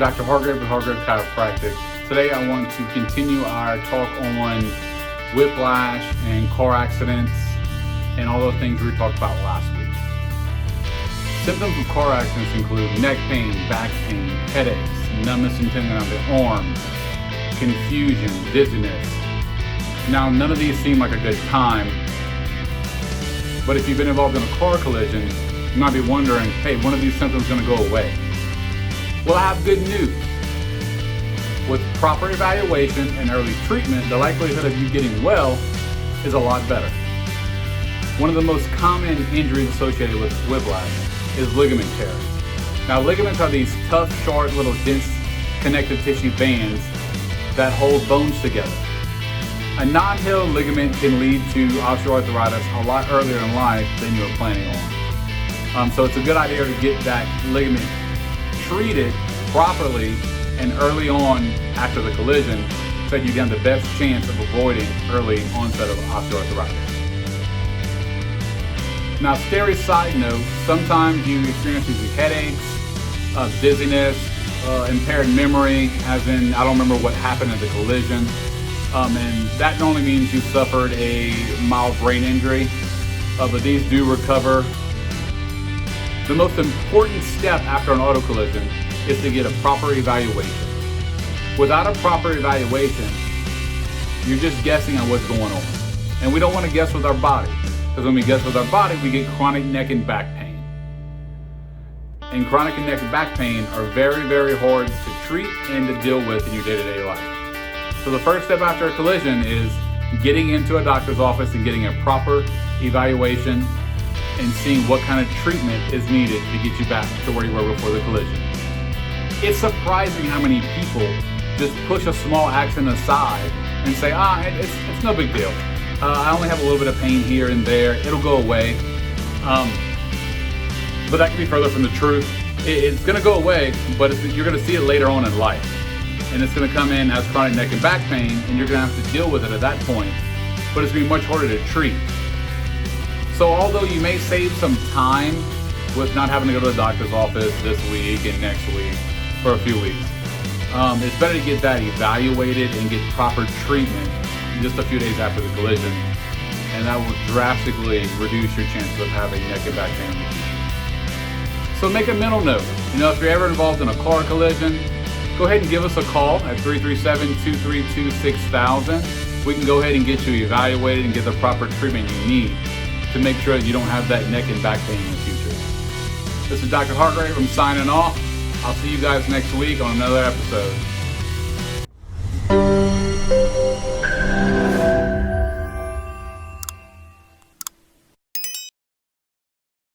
Dr. Hargrave with Hargrave Chiropractic. Today I want to continue our talk on whiplash and car accidents and all those things we talked about last week. Symptoms of car accidents include neck pain, back pain, headaches, numbness and tingling on the arms, confusion, dizziness. Now, none of these seem like a good time, but if you've been involved in a car collision, you might be wondering, hey, when are these symptoms going to go away? Well, I have good news. With proper evaluation and early treatment, the likelihood of you getting well is a lot better. One of the most common injuries associated with whiplash is ligament tear. Now, ligaments are these tough, short, little dense connective tissue bands that hold bones together. A non-healed ligament can lead to osteoarthritis a lot earlier in life than you were planning on. So it's a good idea to get that ligament treated properly and early on after the collision so that you get the best chance of avoiding early onset of osteoarthritis. Now, scary side note, sometimes you experience these headaches, dizziness, impaired memory, as in I don't remember what happened at the collision. And that normally means you suffered a mild brain injury, but these do recover. The most important step after an auto collision is to get a proper evaluation. Without a proper evaluation, you're just guessing on what's going on. And we don't want to guess with our body, because when we guess with our body, we get chronic neck and back pain. And chronic neck and back pain are very, very hard to treat and to deal with in your day-to-day life. So the first step after a collision is getting into a doctor's office and getting a proper evaluation and seeing what kind of treatment is needed to get you back to where you were before the collision. It's surprising how many people just push a small accident aside and say, it's no big deal. I only have a little bit of pain here and there. It'll go away. But that can be further from the truth. It's going to go away, but you're going to see it later on in life. And it's going to come in as chronic neck and back pain, and you're going to have to deal with it at that point. But it's going to be much harder to treat. So although you may save some time with not having to go to the doctor's office this week and next week for a few weeks, it's better to get that evaluated and get proper treatment just a few days after the collision. And that will drastically reduce your chances of having neck and back pain in the future. So make a mental note. If you're ever involved in a car collision, go ahead and give us a call at 337-232-6000. We can go ahead and get you evaluated and get the proper treatment you need to make sure that you don't have that neck and back pain in the future. This is Dr. Hargrave. I'm signing off. I'll see you guys next week on another episode.